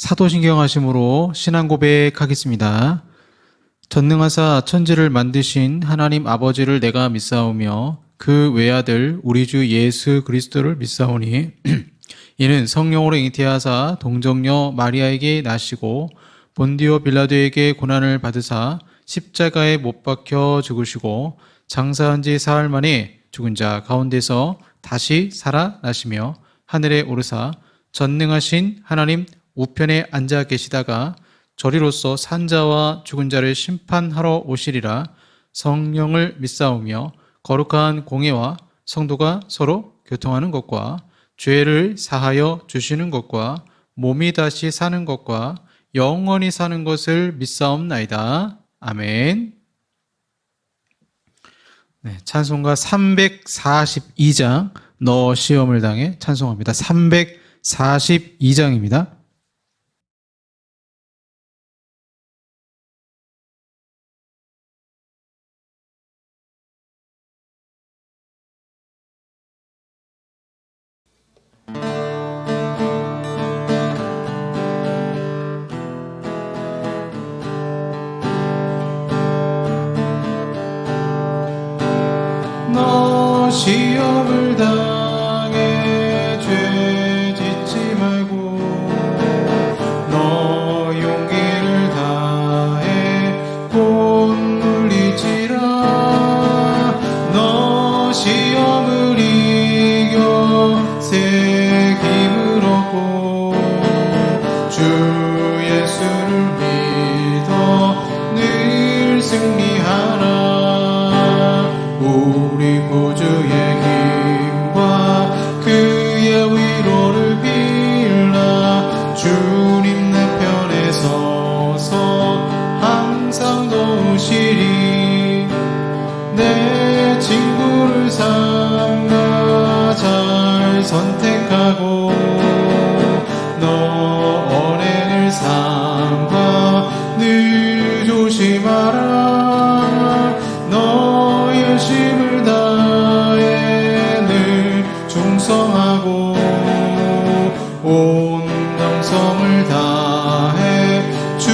사도신경하심으로 신앙 고백하겠습니다. 전능하사 천지를 만드신 하나님 아버지를 내가 믿사오며 그 외아들 우리 주 예수 그리스도를 믿사오니 이는 성령으로 잉태하사 동정녀 마리아에게 나시고 본디오 빌라도에게 고난을 받으사 십자가에 못 박혀 죽으시고 장사한 지 사흘 만에 죽은 자 가운데서 다시 살아나시며 하늘에 오르사 전능하신 하나님 우편에 앉아 계시다가 저리로서 산자와 죽은 자를 심판하러 오시리라. 성령을 믿사오며 거룩한 공예와 성도가 서로 교통하는 것과 죄를 사하여 주시는 것과 몸이 다시 사는 것과 영원히 사는 것을 믿사옵나이다. 아멘. 네, 찬송가 342장 너 시험을 당해 찬송합니다. 342장입니다. 너 시험을 당해 죄 짓지 말고 너 용기를 다해 곧 물리치라. 너 시험을 이겨 새 힘을 얻고 주 예수를 믿어 늘 승리하라. 우리 구주의 힘과 그의 위로를 빌라. 주님 내 편에 서서 항상 도우시리. 내 친구를 삼가 잘 선택하고 너 언행을 삼가 늘 조심하라. 너 열심을 다해 늘 충성하고 온 정성을 다해 주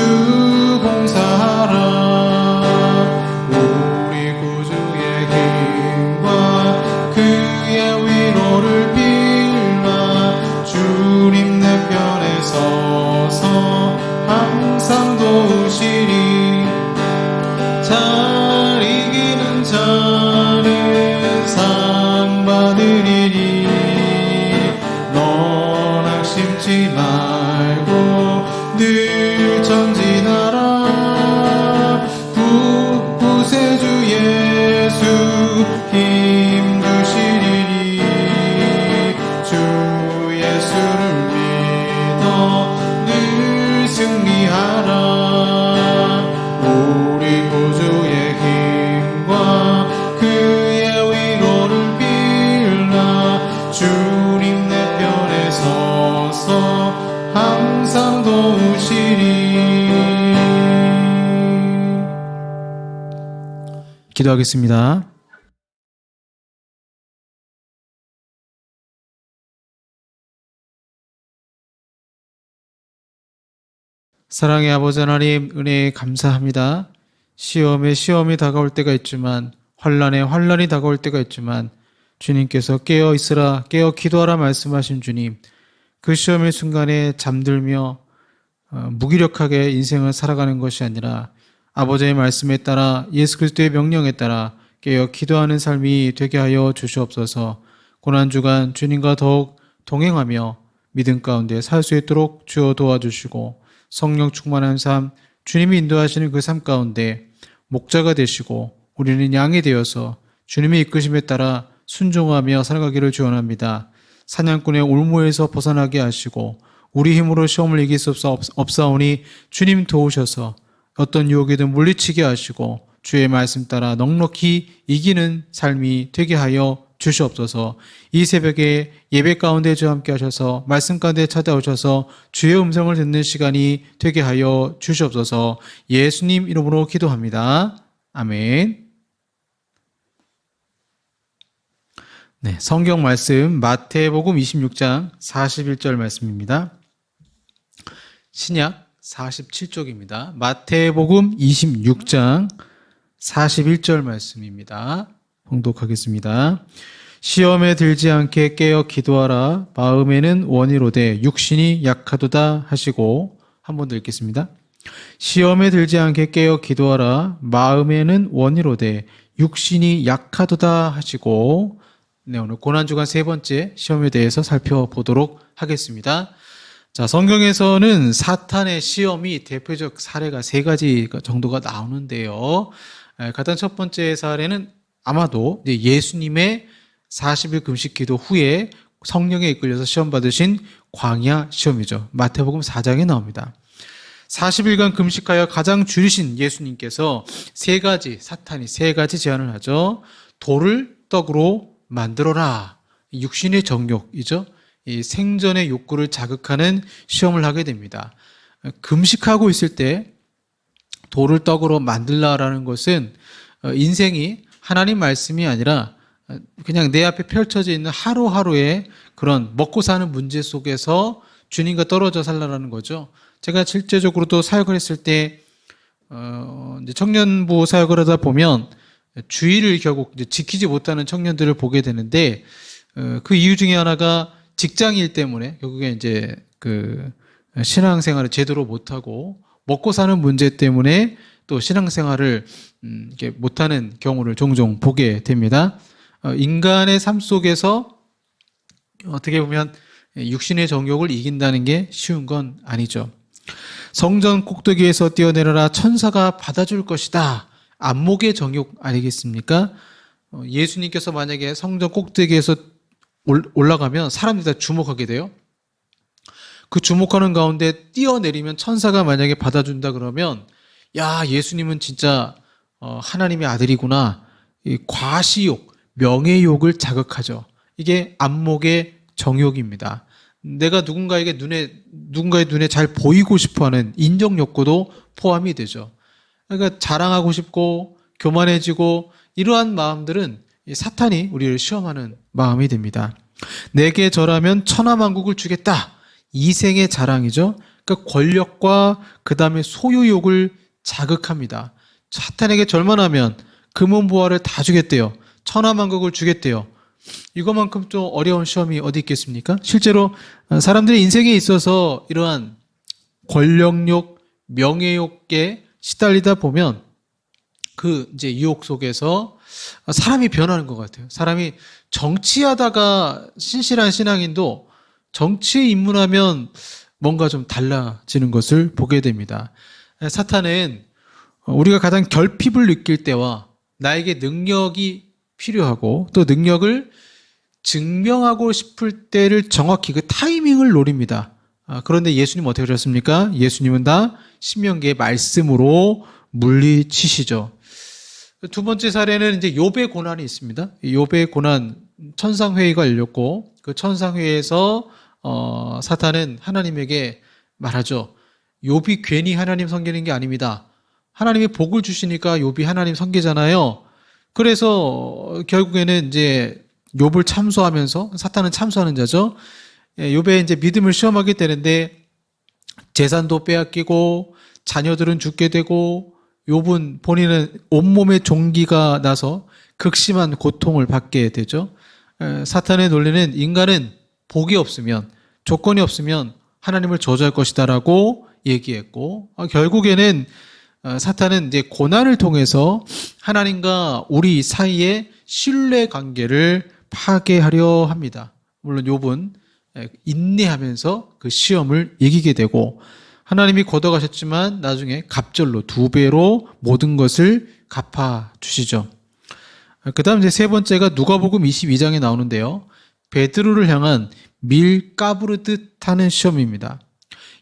봉사하라. 우리 구주의 힘과 그의 위로를 빌라. 주님 내 편에 서서 항상 도우시리. 잘 이기는 자는 상 받으리니 넌 낙심치 말고 늘 전진하라. 구세주 예수 힘 주시리니 주 예수를 믿어 늘 승리하라. 우리 구주의 힘과 그의 위로를 빌라. 주님 내 편에 서서 항상 도우시리. 기도하겠습니다. 사랑의 아버지 하나님, 은혜에 감사합니다. 시험이 다가올 때가 있지만 환난에 환난이 다가올 때가 있지만 주님께서 깨어 있으라, 깨어 기도하라 말씀하신 주님, 그 시험의 순간에 잠들며 무기력하게 인생을 살아가는 것이 아니라 아버지의 말씀에 따라 예수 그리스도의 명령에 따라 깨어 기도하는 삶이 되게 하여 주시옵소서. 고난주간 주님과 더욱 동행하며 믿음 가운데 살 수 있도록 주어 도와주시고 성령 충만한 삶, 주님이 인도하시는 그 삶 가운데 목자가 되시고 우리는 양이 되어서 주님의 이끄심에 따라 순종하며 살아가기를 축원합니다. 사냥꾼의 올무에서 벗어나게 하시고 우리 힘으로 시험을 이길 수 없사오니 주님 도우셔서 어떤 유혹이든 물리치게 하시고 주의 말씀 따라 넉넉히 이기는 삶이 되게 하여 주시옵소서. 이 새벽에 예배 가운데 주와 함께 하셔서 말씀 가운데 찾아오셔서 주의 음성을 듣는 시간이 되게 하여 주시옵소서. 예수님 이름으로 기도합니다. 아멘. 네, 성경 말씀 마태복음 26장 41절 말씀입니다. 신약 47쪽입니다. 마태복음 26장 41절 말씀입니다. 봉독하겠습니다. 시험에 들지 않게 깨어 기도하라. 마음에는 원이로되 육신이 약하도다 하시고, 한 번 더 읽겠습니다. 시험에 들지 않게 깨어 기도하라. 마음에는 원이로되 육신이 약하도다 하시고. 네, 오늘 고난주간 세 번째 시험에 대해서 살펴보도록 하겠습니다. 자, 성경에서는 사탄의 시험이 대표적 사례가 세 가지 정도가 나오는데요. 가장 첫 번째 사례는 아마도 예수님의 40일 금식 기도 후에 성령에 이끌려서 시험 받으신 광야 시험이죠. 마태복음 4장에 나옵니다. 40일간 금식하여 가장 줄이신 예수님께서 사탄이 세 가지 제안을 하죠. 돌을 떡으로 만들어라. 육신의 정욕이죠. 이 생전의 욕구를 자극하는 시험을 하게 됩니다. 금식하고 있을 때 돌을 떡으로 만들라라는 것은 인생이 하나님 말씀이 아니라 그냥 내 앞에 펼쳐져 있는 하루하루의 그런 먹고 사는 문제 속에서 주님과 떨어져 살라라는 거죠. 제가 실제적으로도 사역을 했을 때 이제 청년부 사역을 하다 보면 주의를 결국 이제 지키지 못하는 청년들을 보게 되는데, 그 이유 중에 하나가 직장일 때문에 결국에 이제 그 신앙생활을 제대로 못하고 먹고 사는 문제 때문에 또 신앙생활을 이렇게 못하는 경우를 종종 보게 됩니다. 인간의 삶 속에서 어떻게 보면 육신의 정욕을 이긴다는 게 쉬운 건 아니죠. 성전 꼭대기에서 뛰어내려라. 천사가 받아줄 것이다. 안목의 정욕 아니겠습니까? 예수님께서 만약에 성전 꼭대기에서 올라가면 사람들이 다 주목하게 돼요. 그 주목하는 가운데 뛰어내리면 천사가 만약에 받아준다 그러면, 야, 예수님은 진짜 하나님의 아들이구나. 이 과시욕, 명예욕을 자극하죠. 이게 안목의 정욕입니다. 내가 누군가의 눈에 잘 보이고 싶어하는 인정 욕구도 포함이 되죠. 그러니까 자랑하고 싶고 교만해지고 이러한 마음들은 사탄이 우리를 시험하는 마음이 됩니다. 내게 절하면 천하만국을 주겠다. 이생의 자랑이죠. 그러니까 권력과 그 다음에 소유욕을 자극합니다. 사탄에게 절만 하면 금은보화를 다 주겠대요. 천하만국을 주겠대요. 이것만큼 좀 어려운 시험이 어디 있겠습니까? 실제로 사람들의 인생에 있어서 이러한 권력욕, 명예욕에 시달리다 보면 그 이제 유혹 속에서 사람이 변하는 것 같아요. 사람이 정치하다가 신실한 신앙인도 정치에 입문하면 뭔가 좀 달라지는 것을 보게 됩니다. 사탄은 우리가 가장 결핍을 느낄 때와 나에게 능력이 필요하고 또 능력을 증명하고 싶을 때를 정확히 그 타이밍을 노립니다. 그런데 예수님 어떻게 하셨습니까? 예수님은 다 신명기의 말씀으로 물리치시죠. 두 번째 사례는 이제 욥의 고난이 있습니다. 욥의 고난, 천상회의가 열렸고 그 천상회의에서 사탄은 하나님에게 말하죠. 욥이 괜히 하나님 섬기는 게 아닙니다. 하나님이 복을 주시니까 욥이 하나님 섬기잖아요. 그래서 결국에는 이제 욥을 참소하면서, 사탄은 참소하는 자죠. 욥의 이제 믿음을 시험하게 되는데 재산도 빼앗기고 자녀들은 죽게 되고 욥은 본인은 온몸에 종기가 나서 극심한 고통을 받게 되죠. 사탄의 논리는 인간은 복이 없으면, 조건이 없으면 하나님을 저주할 것이다라고 얘기했고, 결국에는 사탄은 이제 고난을 통해서 하나님과 우리 사이의 신뢰 관계를 파괴하려 합니다. 물론 욥은 인내하면서 그 시험을 이기게 되고 하나님이 걷어가셨지만 나중에 갑절로 2배로 모든 것을 갚아주시죠. 그 다음 이제 세 번째가 누가복음 22장에 나오는데요. 베드로를 향한 밀 까부르듯 하는 시험입니다.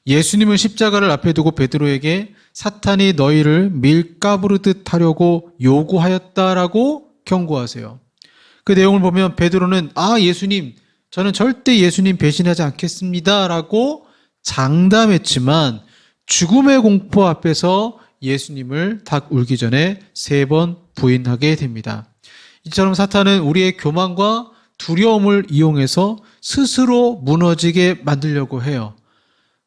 예수님은 십자가를 앞에 두고 베드로에게 사탄이 너희를 밀 까부르듯 하려고 요구하였다라고 경고하세요. 그 내용을 보면 베드로는 예수님, 저는 절대 예수님 배신하지 않겠습니다 라고 장담했지만 죽음의 공포 앞에서 예수님을 닭 울기 전에 3번 부인하게 됩니다. 이처럼 사탄은 우리의 교만과 두려움을 이용해서 스스로 무너지게 만들려고 해요.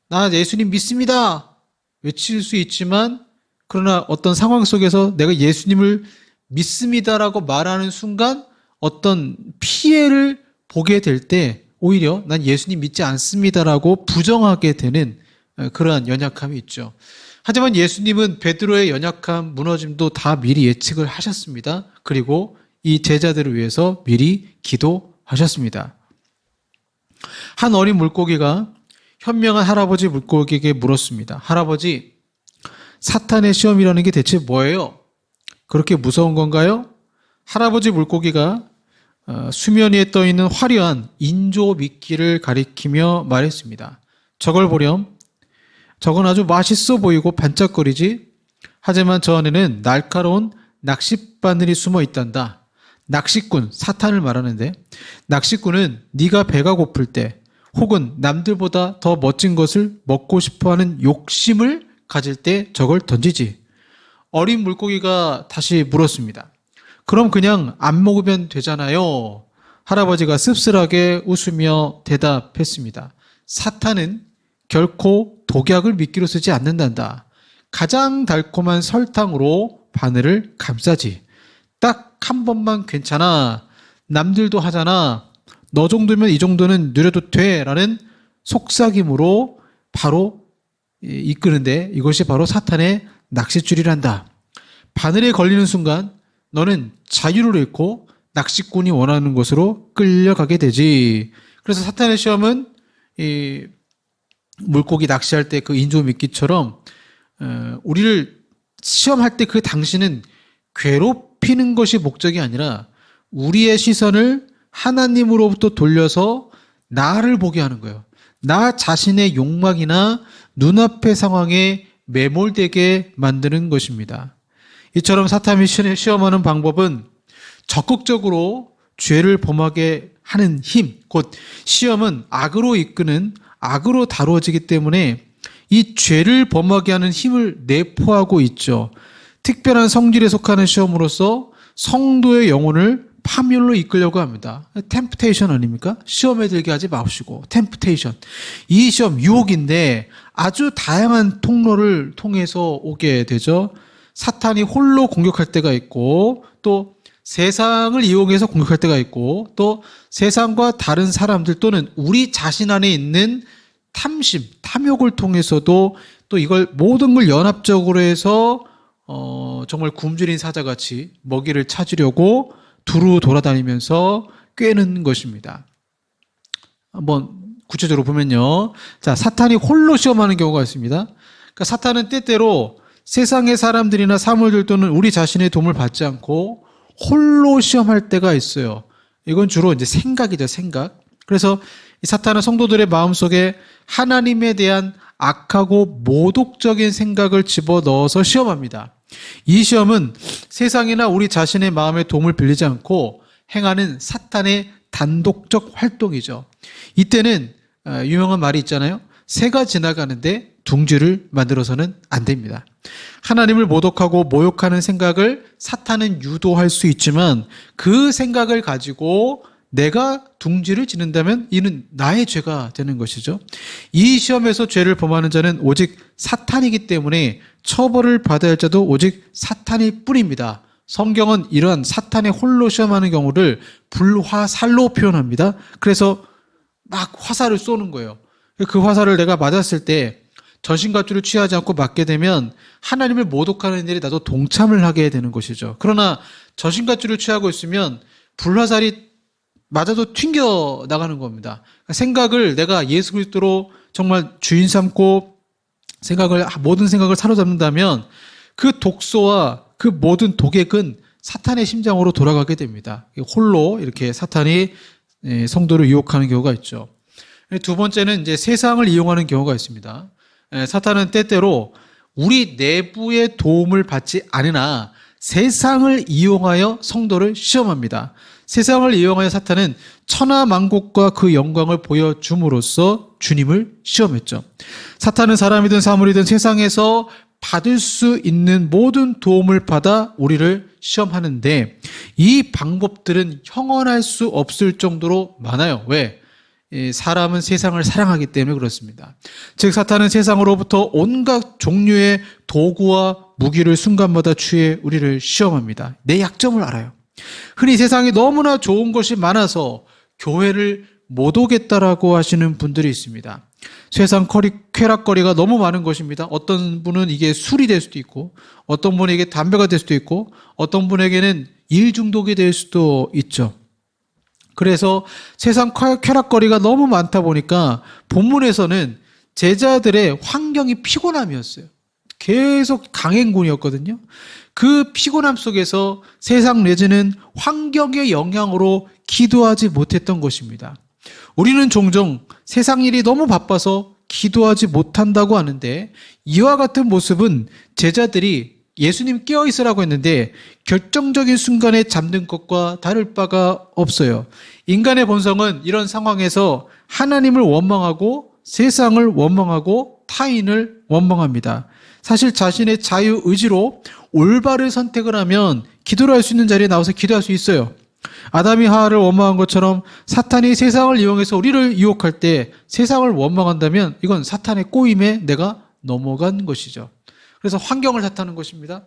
나 예수님 믿습니다. 외칠 수 있지만 그러나 어떤 상황 속에서 내가 예수님을 믿습니다라고 말하는 순간 어떤 피해를 보게 될 때 오히려 난 예수님 믿지 않습니다라고 부정하게 되는 그러한 연약함이 있죠. 하지만 예수님은 베드로의 연약함, 무너짐도 다 미리 예측을 하셨습니다. 그리고 이 제자들을 위해서 미리 기도하셨습니다. 한 어린 물고기가 현명한 할아버지 물고기에게 물었습니다. 할아버지, 사탄의 시험이라는 게 대체 뭐예요? 그렇게 무서운 건가요? 할아버지 물고기가 수면 위에 떠있는 화려한 인조 미끼를 가리키며 말했습니다. 저걸 보렴. 저건 아주 맛있어 보이고 반짝거리지? 하지만 저 안에는 날카로운 낚싯바늘이 숨어 있단다. 낚시꾼, 사탄을 말하는데 낚시꾼은 네가 배가 고플 때 혹은 남들보다 더 멋진 것을 먹고 싶어하는 욕심을 가질 때 저걸 던지지. 어린 물고기가 다시 물었습니다. 그럼 그냥 안 먹으면 되잖아요. 할아버지가 씁쓸하게 웃으며 대답했습니다. 사탄은 결코 독약을 미끼로 쓰지 않는단다. 가장 달콤한 설탕으로 바늘을 감싸지. 딱 한 번만 괜찮아. 남들도 하잖아. 너 정도면 이 정도는 누려도 돼. 라는 속삭임으로 바로 이끄는데 이것이 바로 사탄의 낚싯줄이란다. 바늘에 걸리는 순간 너는 자유를 잃고 낚시꾼이 원하는 곳으로 끌려가게 되지. 그래서 사탄의 시험은 이 물고기 낚시할 때 그 인조미끼처럼 우리를 시험할 때 그 당시는 괴롭히는 것이 목적이 아니라 우리의 시선을 하나님으로부터 돌려서 나를 보게 하는 거예요. 나 자신의 욕망이나 눈앞의 상황에 매몰되게 만드는 것입니다. 이처럼 사탄이 시험하는 방법은 적극적으로 죄를 범하게 하는 힘, 곧 시험은 악으로 이끄는 악으로 다루어지기 때문에 이 죄를 범하게 하는 힘을 내포하고 있죠. 특별한 성질에 속하는 시험으로서 성도의 영혼을 파멸로 이끌려고 합니다. 템프테이션 아닙니까? 시험에 들게 하지 마시고 템프테이션. 이 시험 유혹인데 아주 다양한 통로를 통해서 오게 되죠. 사탄이 홀로 공격할 때가 있고 또 세상을 이용해서 공격할 때가 있고 또 세상과 다른 사람들 또는 우리 자신 안에 있는 탐심, 탐욕을 통해서도 또 이걸 모든 걸 연합적으로 해서 정말 굶주린 사자같이 먹이를 찾으려고 두루 돌아다니면서 꿰는 것입니다. 한번 구체적으로 보면요. 자, 사탄이 홀로 시험하는 경우가 있습니다. 그러니까 사탄은 때때로 세상의 사람들이나 사물들 또는 우리 자신의 도움을 받지 않고 홀로 시험할 때가 있어요. 이건 주로 이제 생각이죠, 생각. 그래서 이 사탄은 성도들의 마음속에 하나님에 대한 악하고 모독적인 생각을 집어넣어서 시험합니다. 이 시험은 세상이나 우리 자신의 마음의 도움을 빌리지 않고 행하는 사탄의 단독적 활동이죠. 이때는 유명한 말이 있잖아요. 새가 지나가는데 둥지를 만들어서는 안 됩니다. 하나님을 모독하고 모욕하는 생각을 사탄은 유도할 수 있지만 그 생각을 가지고 내가 둥지를 짓는다면 이는 나의 죄가 되는 것이죠. 이 시험에서 죄를 범하는 자는 오직 사탄이기 때문에 처벌을 받아야 할 자도 오직 사탄일 뿐입니다. 성경은 이러한 사탄의 홀로 시험하는 경우를 불화살로 표현합니다. 그래서 막 화살을 쏘는 거예요. 그 화살을 내가 맞았을 때 전신갑주를 취하지 않고 맞게 되면 하나님을 모독하는 일에 나도 동참을 하게 되는 것이죠. 그러나 전신갑주를 취하고 있으면 불화살이 맞아도 튕겨 나가는 겁니다. 생각을 내가 예수 그리스도로 정말 주인 삼고 모든 생각을 사로잡는다면 그 독소와 그 모든 독액은 사탄의 심장으로 돌아가게 됩니다. 홀로 이렇게 사탄이 성도를 유혹하는 경우가 있죠. 두 번째는 이제 세상을 이용하는 경우가 있습니다. 사탄은 때때로 우리 내부의 도움을 받지 않으나 세상을 이용하여 성도를 시험합니다. 세상을 이용하여 사탄은 천하만국과 그 영광을 보여줌으로써 주님을 시험했죠. 사탄은 사람이든 사물이든 세상에서 받을 수 있는 모든 도움을 받아 우리를 시험하는데 이 방법들은 형언할 수 없을 정도로 많아요. 왜? 사람은 세상을 사랑하기 때문에 그렇습니다. 즉 사탄은 세상으로부터 온갖 종류의 도구와 무기를 순간마다 취해 우리를 시험합니다. 내 약점을 알아요. 흔히 세상에 너무나 좋은 것이 많아서 교회를 못 오겠다라고 하시는 분들이 있습니다. 세상 쾌락거리가 너무 많은 것입니다. 어떤 분은 이게 술이 될 수도 있고, 어떤 분에게 담배가 될 수도 있고, 어떤 분에게는 일 중독이 될 수도 있죠. 그래서 세상 쾌락거리가 너무 많다 보니까 본문에서는 제자들의 환경이 피곤함이었어요. 계속 강행군이었거든요. 그 피곤함 속에서 세상 내지는 환경의 영향으로 기도하지 못했던 것입니다. 우리는 종종 세상 일이 너무 바빠서 기도하지 못한다고 하는데, 이와 같은 모습은 제자들이 예수님 깨어있으라고 했는데 결정적인 순간에 잠든 것과 다를 바가 없어요. 인간의 본성은 이런 상황에서 하나님을 원망하고 세상을 원망하고 타인을 원망합니다. 사실 자신의 자유의지로 올바른 선택을 하면 기도를 할 수 있는 자리에 나와서 기도할 수 있어요. 아담이 하와를 원망한 것처럼 사탄이 세상을 이용해서 우리를 유혹할 때 세상을 원망한다면 이건 사탄의 꼬임에 내가 넘어간 것이죠. 그래서 환경을 탓하는 것입니다.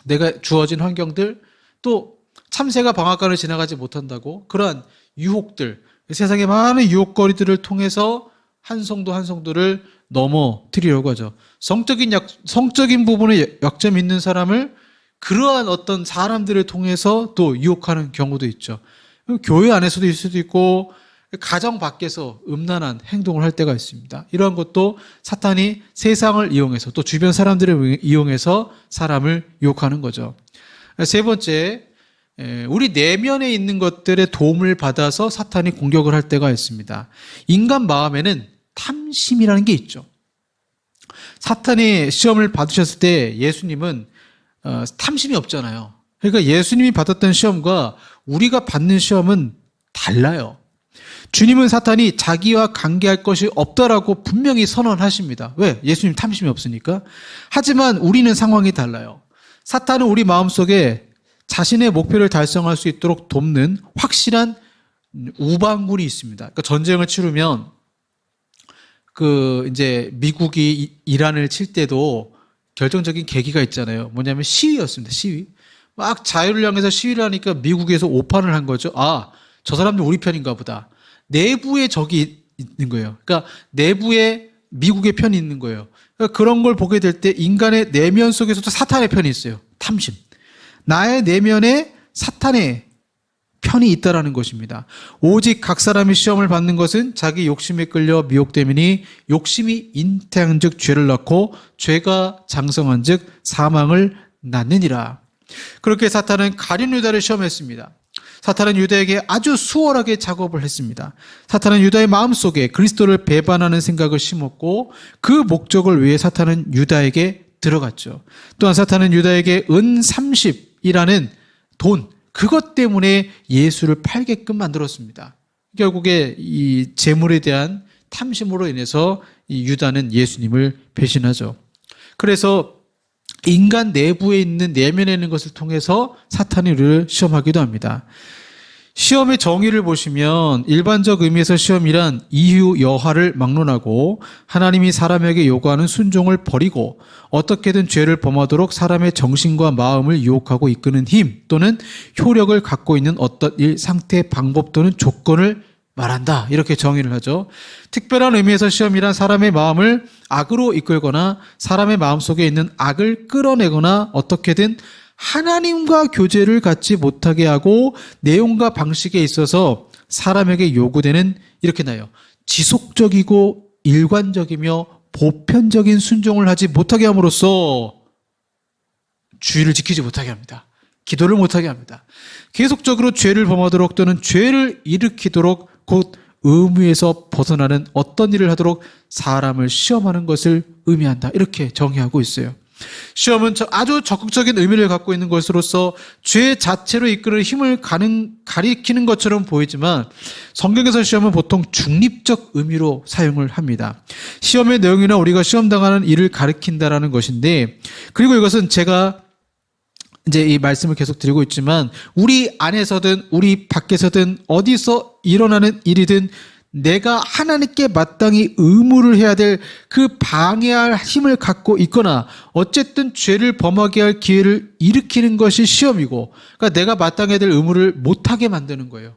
내가 주어진 환경들, 또 참새가 방앗간을 지나가지 못한다고 그러한 유혹들, 세상의 많은 유혹거리들을 통해서 한 성도 한 성도를 넘어뜨리려고 하죠. 성적인 부분에 약점이 있는 사람을 그러한 어떤 사람들을 통해서 또 유혹하는 경우도 있죠. 교회 안에서도 있을 수도 있고 가정 밖에서 음란한 행동을 할 때가 있습니다. 이러한 것도 사탄이 세상을 이용해서 또 주변 사람들을 이용해서 사람을 유혹하는 거죠. 세 번째, 우리 내면에 있는 것들의 도움을 받아서 사탄이 공격을 할 때가 있습니다. 인간 마음에는 탐심이라는 게 있죠. 사탄이 시험을 받으셨을 때 예수님은 탐심이 없잖아요. 그러니까 예수님이 받았던 시험과 우리가 받는 시험은 달라요. 주님은 사탄이 자기와 관계할 것이 없다라고 분명히 선언하십니다. 왜? 예수님 탐심이 없으니까. 하지만 우리는 상황이 달라요. 사탄은 우리 마음속에 자신의 목표를 달성할 수 있도록 돕는 확실한 우방군이 있습니다. 그러니까 전쟁을 치르면 이제 미국이 이란을 칠 때도 결정적인 계기가 있잖아요. 뭐냐면 시위였습니다. 시위. 막 자유를 향해서 시위를 하니까 미국에서 오판을 한 거죠. 아, 저 사람들 우리 편인가 보다. 내부에 적이 있는 거예요. 그러니까 내부에 미국의 편이 있는 거예요. 그러니까 그런 걸 보게 될 때 인간의 내면 속에서도 사탄의 편이 있어요. 탐심. 나의 내면에 사탄의 편이 있다라는 것입니다. 오직 각 사람이 시험을 받는 것은 자기 욕심에 끌려 미혹됨이니 욕심이 잉태한즉 죄를 낳고 죄가 장성한즉 사망을 낳느니라. 그렇게 사탄은 가룟 유다를 시험했습니다. 사탄은 유다에게 아주 수월하게 작업을 했습니다. 사탄은 유다의 마음속에 그리스도를 배반하는 생각을 심었고 그 목적을 위해 사탄은 유다에게 들어갔죠. 또한 사탄은 유다에게 은 30이라는 돈, 그것 때문에 예수를 팔게끔 만들었습니다. 결국에 이 재물에 대한 탐심으로 인해서 이 유다는 예수님을 배신하죠. 그래서 인간 내부에 있는 내면에 있는 것을 통해서 사탄이 우리를 시험하기도 합니다. 시험의 정의를 보시면 일반적 의미에서 시험이란 이유 여하를 막론하고 하나님이 사람에게 요구하는 순종을 버리고 어떻게든 죄를 범하도록 사람의 정신과 마음을 유혹하고 이끄는 힘 또는 효력을 갖고 있는 어떤 일, 상태, 방법 또는 조건을 말한다. 이렇게 정의를 하죠. 특별한 의미에서 시험이란 사람의 마음을 악으로 이끌거나 사람의 마음속에 있는 악을 끌어내거나 어떻게든 하나님과 교제를 갖지 못하게 하고 내용과 방식에 있어서 사람에게 요구되는, 이렇게 나요, 지속적이고 일관적이며 보편적인 순종을 하지 못하게 함으로써 주의를 지키지 못하게 합니다. 기도를 못하게 합니다. 계속적으로 죄를 범하도록 또는 죄를 일으키도록 곧 의무에서 벗어나는 어떤 일을 하도록 사람을 시험하는 것을 의미한다. 이렇게 정의하고 있어요. 시험은 아주 적극적인 의미를 갖고 있는 것으로서 죄 자체로 이끄는 힘을 가리키는 것처럼 보이지만 성경에서 시험은 보통 중립적 의미로 사용을 합니다. 시험의 내용이나 우리가 시험당하는 일을 가리킨다라는 것인데, 그리고 이것은 제가 이제 이 말씀을 계속 드리고 있지만 우리 안에서든 우리 밖에서든 어디서 일어나는 일이든 내가 하나님께 마땅히 의무를 해야 될 그 방해할 힘을 갖고 있거나 어쨌든 죄를 범하게 할 기회를 일으키는 것이 시험이고, 그러니까 내가 마땅해야 될 의무를 못하게 만드는 거예요.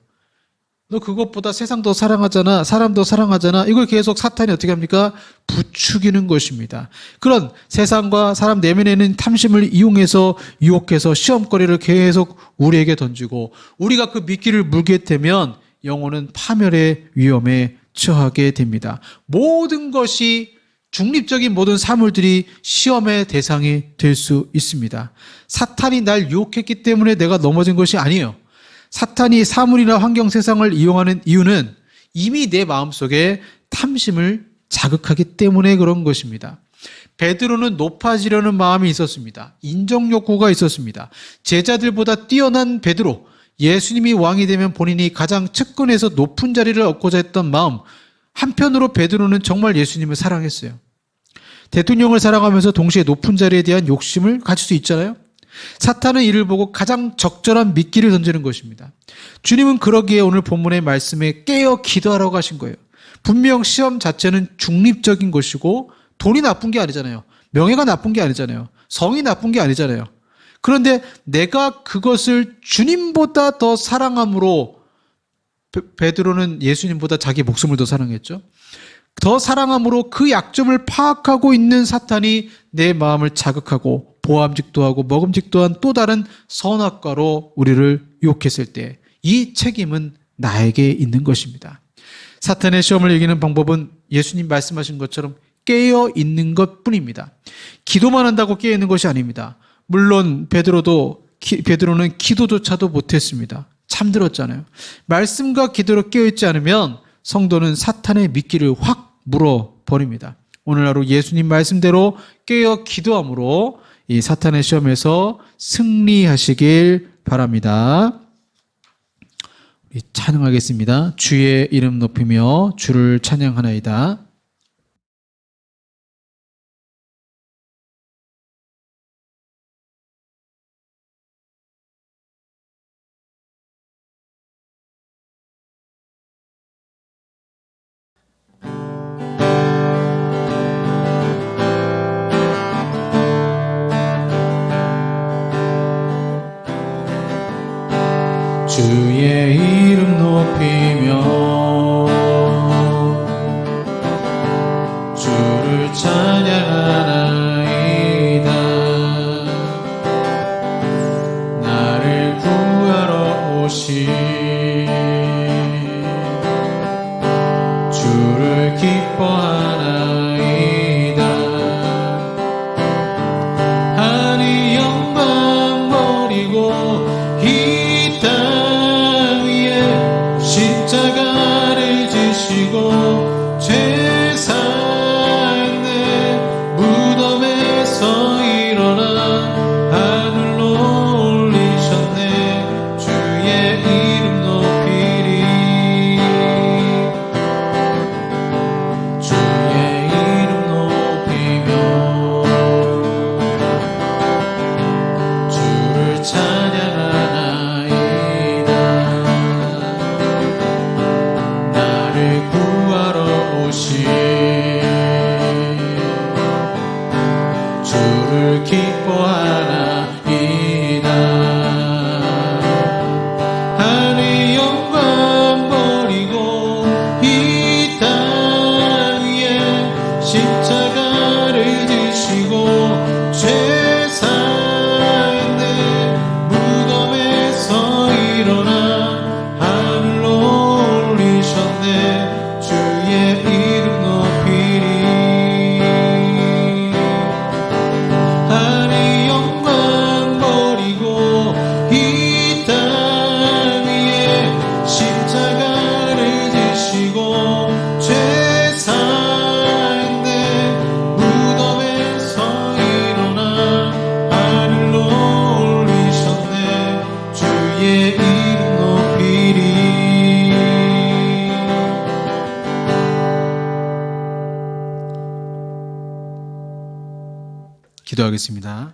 너 그것보다 세상 더 사랑하잖아, 사람 더 사랑하잖아. 이걸 계속 사탄이 어떻게 합니까? 부추기는 것입니다. 그런 세상과 사람 내면에는 탐심을 이용해서 유혹해서 시험거리를 계속 우리에게 던지고, 우리가 그 미끼를 물게 되면 영혼은 파멸의 위험에 처하게 됩니다. 모든 것이, 중립적인 모든 사물들이 시험의 대상이 될 수 있습니다. 사탄이 날 유혹했기 때문에 내가 넘어진 것이 아니에요. 사탄이 사물이나 환경, 세상을 이용하는 이유는 이미 내 마음속에 탐심을 자극하기 때문에 그런 것입니다. 베드로는 높아지려는 마음이 있었습니다. 인정 욕구가 있었습니다. 제자들보다 뛰어난 베드로, 예수님이 왕이 되면 본인이 가장 측근에서 높은 자리를 얻고자 했던 마음. 한편으로 베드로는 정말 예수님을 사랑했어요. 대통령을 사랑하면서 동시에 높은 자리에 대한 욕심을 가질 수 있잖아요. 사탄은 이를 보고 가장 적절한 미끼를 던지는 것입니다. 주님은 그러기에 오늘 본문의 말씀에 깨어 기도하라고 하신 거예요. 분명 시험 자체는 중립적인 것이고 돈이 나쁜 게 아니잖아요. 명예가 나쁜 게 아니잖아요. 성이 나쁜 게 아니잖아요. 그런데 내가 그것을 주님보다 더 사랑함으로, 베드로는 예수님보다 자기 목숨을 더 사랑했죠. 더 사랑함으로 그 약점을 파악하고 있는 사탄이 내 마음을 자극하고 보암직도 하고 먹음직도 한 또 다른 선악과로 우리를 유혹했을 때 이 책임은 나에게 있는 것입니다. 사탄의 시험을 이기는 방법은 예수님 말씀하신 것처럼 깨어 있는 것뿐입니다. 기도만 한다고 깨어 있는 것이 아닙니다. 물론 베드로는 기도조차도 못했습니다. 잠들었잖아요. 말씀과 기도로 깨어 있지 않으면 성도는 사탄의 미끼를 확 물어버립니다. 오늘 하루 예수님 말씀대로 깨어 기도함으로 이 사탄의 시험에서 승리하시길 바랍니다. 우리 찬양하겠습니다. 주의 이름 높이며 주를 찬양하나이다. 주의 이름 높이며 주를 찬양하나이다. 나를 구하러 오신 주를 기뻐하나이다. 하늘 영광 버리고 이 땅 위에 십자가를 지시고 죄 사는 무덤에서 일어나 하늘로 올리셨네. 주의 이름 높이리. 주의 이름 높이며 주를 찬양하나이다. 나를 구하러 오신 주를 기뻐하나이다. 하늘 영광 버리고 이 땅 위에 십자가를 지시고 죄 사는 무덤에서 일어나 하늘로 올리셨네. 주의 이름 높이리. 하늘 영광 버리고 이 땅 위에 십자가를 지시고 죄 사는 무덤에서 일어나 하늘로 올리셨네. 주의 이름 높이리. 기도하겠습니다.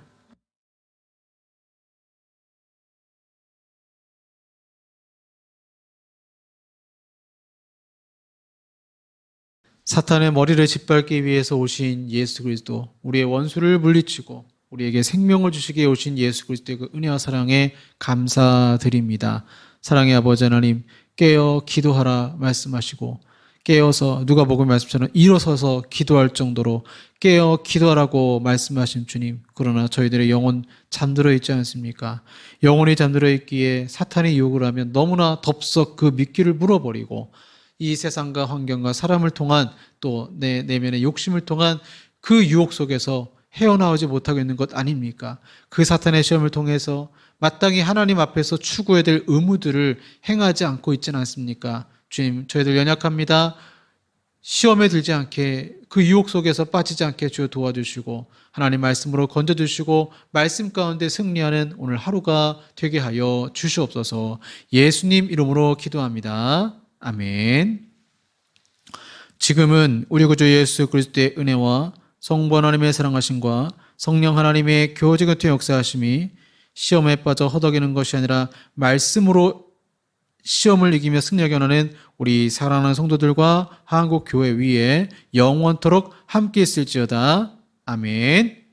사탄의 머리를 짓밟기 위해서 오신 예수 그리스도, 우리의 원수를 물리치고 우리에게 생명을 주시기에 오신 예수 그리스도의 그 은혜와 사랑에 감사드립니다. 사랑의 아버지 하나님, 깨어 기도하라 말씀하시고 깨어서 누가복음 말씀처럼 일어서서 기도할 정도로 깨어 기도하라고 말씀하신 주님, 그러나 저희들의 영혼 잠들어 있지 않습니까? 영혼이 잠들어 있기에 사탄이 유혹을 하면 너무나 덥석 그 미끼를 물어버리고 이 세상과 환경과 사람을 통한 또 내 내면의 욕심을 통한 그 유혹 속에서 헤어나오지 못하고 있는 것 아닙니까? 그 사탄의 시험을 통해서 마땅히 하나님 앞에서 추구해야 될 의무들을 행하지 않고 있지는 않습니까? 주님, 저희들 연약합니다. 시험에 들지 않게, 그 유혹 속에서 빠지지 않게 주여 도와주시고 하나님 말씀으로 건져주시고 말씀 가운데 승리하는 오늘 하루가 되게 하여 주시옵소서. 예수님 이름으로 기도합니다. 아멘. 지금은 우리 구주 예수 그리스도의 은혜와 성부 하나님의 사랑하심과 성령 하나님의 교제 같은 역사하심이 시험에 빠져 허덕이는 것이 아니라 말씀으로 시험을 이기며 승리하게 하는 우리 사랑하는 성도들과 한국 교회 위에 영원토록 함께 있을지어다. 아멘.